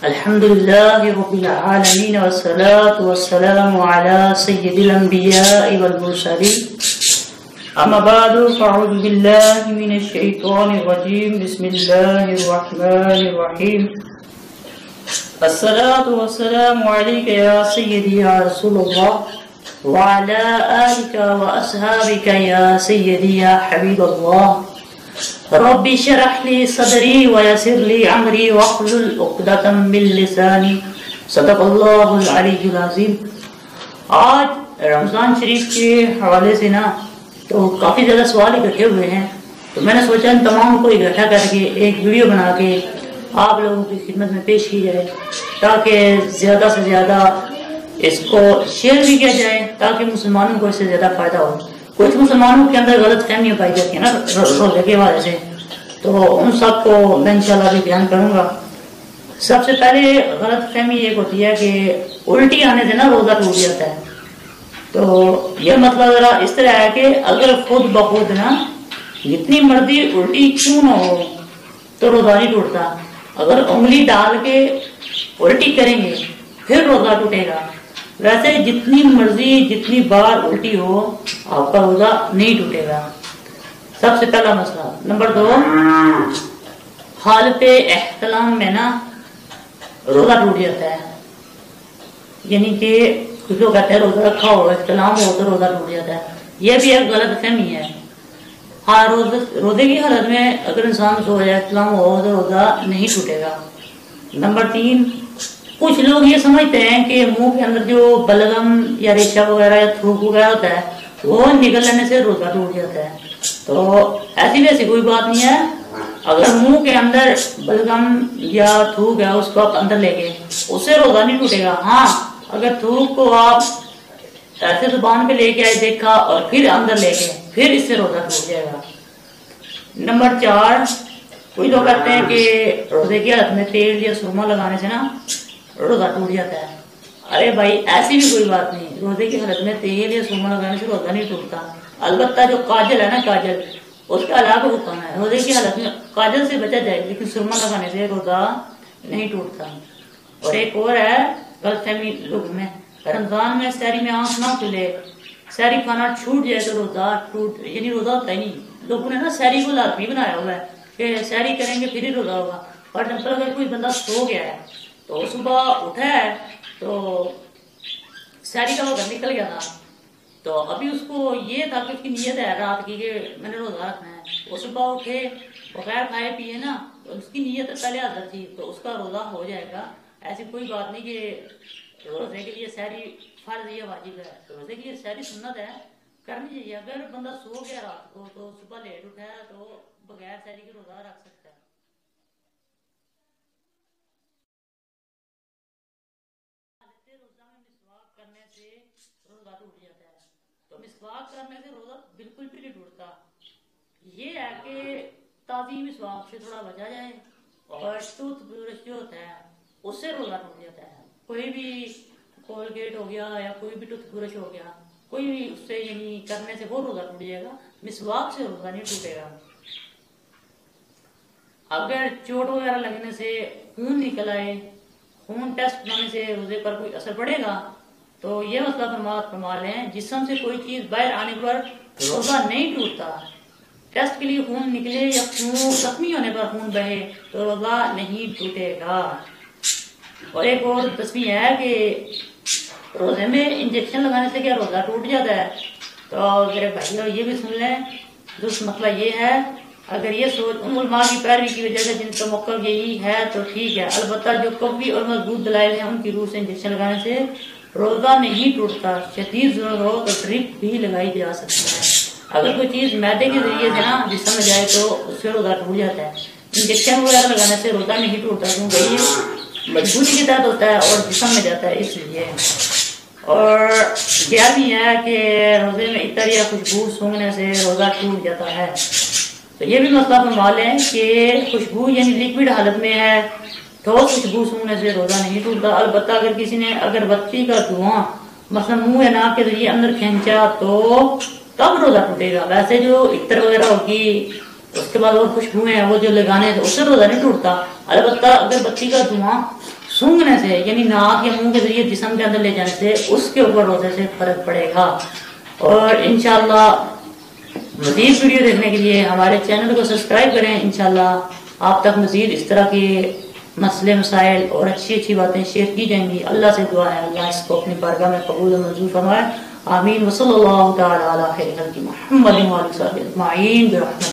الحمدللہ رب العالمین والصلاة والسلام علی سید الانبیاء والمرسلین اما بعد فاعوذ باللہ من الشیطان الرجیم بسم اللہ الرحمن الرحیم الصلاة والسلام علیک یا سیدی یا رسول اللہ وعلی آلک واصحابک یا سیدی یا حبیب اللہ رب اشرح لي صدري ويسر لي امري واحلل عقدة من لساني صدق اللہ العلی العظیم۔ آج رمضان شریف کے حوالے سے نا تو کافی زیادہ سوال اکٹھے ہوئے ہیں، تو میں نے سوچا ان تمام کو اکٹھا کر کے ایک ویڈیو بنا کے آپ لوگوں کی خدمت میں پیش کی جائے تاکہ زیادہ سے زیادہ اس کو شیئر بھی کیا جائے تاکہ مسلمانوں کو اس سے زیادہ فائدہ ہو۔ کچھ مسلمانوں کے اندر غلط فہمیاں پائی جاتی ہیں نا روزے کے حوالے سے، تو ان سب کو میں انشاءاللہ بھی بیان کروں گا۔ سب سے پہلے غلط فہمی ایک ہوتی ہے کہ الٹی آنے سے نا روزہ ٹوٹ جاتا ہے، تو یہ مطلب ذرا اس طرح ہے کہ اگر خود بخود نا جتنی مرضی الٹی کیوں نہ ہو تو روزہ نہیں ٹوٹتا، اگر انگلی ڈال کے الٹی کریں گے پھر روزہ ٹوٹے گا۔ ویسے جتنی مرضی جتنی بار الٹی ہو آپ کا روزہ نہیں ٹوٹے گا۔ سب سے پہلا مسئلہ۔ نمبر 2، حالت احتلام میں نا روزہ ٹوٹ جاتا ہے، یعنی کہ کچھ لوگ کہتے ہیں روزہ رکھا ہو احتلام ہو تو روزہ ٹوٹ جاتا ہے، یہ بھی ایک غلط فہمی ہے۔ ہاں روزے کی حالت میں اگر انسان سو جائے احتلام ہو تو روزہ نہیں ٹوٹے گا۔ نمبر 3، کچھ لوگ یہ سمجھتے ہیں کہ منہ کے اندر جو بلغم یا ریشہ وغیرہ یا تھوک وغیرہ ہوتا ہے وہ نکل لینے سے روزہ ٹوٹ جاتا ہے، تو ایسی ویسی کوئی بات نہیں ہے۔ اگر منہ کے اندر بلغم یا تھوک ہے اس کو آپ اندر لے گئے اس سے روزہ نہیں ٹوٹے گا۔ ہاں اگر تھوک کو آپ ایسے زبان پہ لے کے آئے دیکھا اور پھر اندر لے گئے پھر اس سے روزہ ٹوٹ جائے گا۔ نمبر 4، کوئی لوگ کہتے ہیں کہ روزے کی حالت میں تیل یا سرما لگانے سے نا روزہ ٹوٹ جاتا ہے۔ ارے بھائی ایسی بھی کوئی بات نہیں، روزے کی حالت میں تیل یا سرما لگانے سے روزہ نہیں ٹوٹتا، البتہ جو کاجل ہے نا کاجل اس کا الگ حکم ہے، روزے کی حالت میں کاجل سے بچا جائے لیکن سرما لگانے سے روزہ نہیں ٹوٹتا۔ اور ایک اور ہے غلط فہمی لوگوں میں، رمضان میں سحری میں آنکھ نہ کھلے، سحری کھانا چھوٹ جائے تو روزہ ٹوٹ، یعنی روزہ ہوتا ہی نہیں۔ لوگوں نے نا سحری کو لازمی بنایا ہوا ہے کہ سحری کریں گے پھر ہی روزہ ہوگا، اور جب تک اگر کوئی بندہ سو گیا ہے تو صبح اٹھا ہے تو سحری کا وقت نکل گیا تھا، تو ابھی اس کو یہ تھا کہ اس کی نیت ہے رات کی کہ میں نے روزہ رکھنا ہے، وہ صبح اٹھے بغیر کھائے پیے نا اس کی نیت پہلے حاضر تھی تو اس کا روزہ ہو جائے گا۔ ایسی کوئی بات نہیں کہ روزے کے لیے سحری فرض یا واجب ہے، روزے کے لیے سحری سنت ہے، کرنی چاہیے۔ اگر بندہ سو گیا رات کو تو صبح لیٹ اٹھا ہے تو بغیر سحری کے روزہ رکھ سکتا ہے۔ روزہ میں مسواک کرنے سے روزہ ٹوٹ جاتا ہے، تو مسواک کرنے سے روزہ بالکل بھی نہیں ٹوٹتا۔ یہ ہے کہ تازی مسواک سے تھوڑا بچا جائے، اور ٹوتھ برش جو ہوتا ہے اس سے روزہ ٹوٹ جاتا ہے۔ کوئی بھی کولگیٹ ہو گیا یا کوئی بھی ٹوتھ برش ہو گیا، کوئی بھی اس سے یعنی کرنے سے وہ روزہ ٹوٹ جائے گا، مسواک سے روزہ نہیں ٹوٹے گا۔ اگر چوٹ وغیرہ لگنے سے خون نکل آئے، خون ٹیسٹ کرنے سے روزے پر کوئی اثر پڑے گا تو یہ مسئلہ فرما لیں، جسم سے کوئی چیز باہر آنے پر روزہ نہیں ٹوٹتا۔ ٹیسٹ کے لیے خون نکلے یا خون زخمی ہونے پر خون بہے تو روزہ نہیں ٹوٹے گا۔ اور ایک اور تصویر ہے کہ روزے میں انجیکشن لگانے سے کیا روزہ ٹوٹ جاتا ہے، تو میرے بھائیو یہ بھی سن لیں۔ دوسرا مسئلہ یہ ہے، اگر یہ سوچ ان علماء کی پیروی کی وجہ سے جن کا موقف یہی ہے تو ٹھیک ہے، البتہ جو قوی اور مضبوط دلائل ہیں ان کی روح سے انجیکشن لگانے سے روزہ نہیں ٹوٹتا۔ شدید ضرورت ہو تو ڈرپ بھی لگائی جا سکتی ہے۔ اگر کوئی چیز معدے کے ذریعے سے نا جسم میں جائے تو اس سے روزہ ٹوٹ جاتا ہے۔ انجیکشن وغیرہ لگانے سے روزہ نہیں ٹوٹتا کیونکہ یہ مجبوری کے تحت ہوتا ہے اور جسم میں جاتا ہے اس لیے۔ اور 11ویں ہے کہ روزے میں عطر یا خوشبو سونگھنے سے روزہ ٹوٹ جاتا ہے، تو یہ بھی مسئلہ فرما لیں کہ خوشبو یعنی لیکوڈ حالت میں ہے تو خوشبو سونگھنے سے روزہ نہیں ٹوٹتا، البتہ اگر کسی نے اگر بتی کا دھواں مثلا منہ یا ناک کے ذریعے اندر کھینچا تو تب روزہ ٹوٹے گا۔ ویسے جو عطر وغیرہ ہوگی اس کے بعد اور خوشبوئیں ہیں وہ جو لگانے سے اس سے روزہ نہیں ٹوٹتا، البتہ اگر بتی کا دھواں سونگنے سے یعنی ناک یا منہ کے ذریعے جسم کے اندر لے جانے سے اس کے اوپر روزے سے فرق پڑے گا. اور انشاءاللہ مزید ویڈیو دیکھنے کے لیے ہمارے چینل کو سبسکرائب کریں. انشاءاللہ آپ تک مزید اس طرح کے مسئلے مسائل اور اچھی اچھی باتیں شیئر کی جائیں گی. اللہ سے دعا ہے اللہ اس کو اپنی بارگاہ میں قبول و منظور فرمائے. آمین. وصلی اللہ تعالی علی خیر خلق محمد و آلہ وصحبہ اجمعین برحمتہ.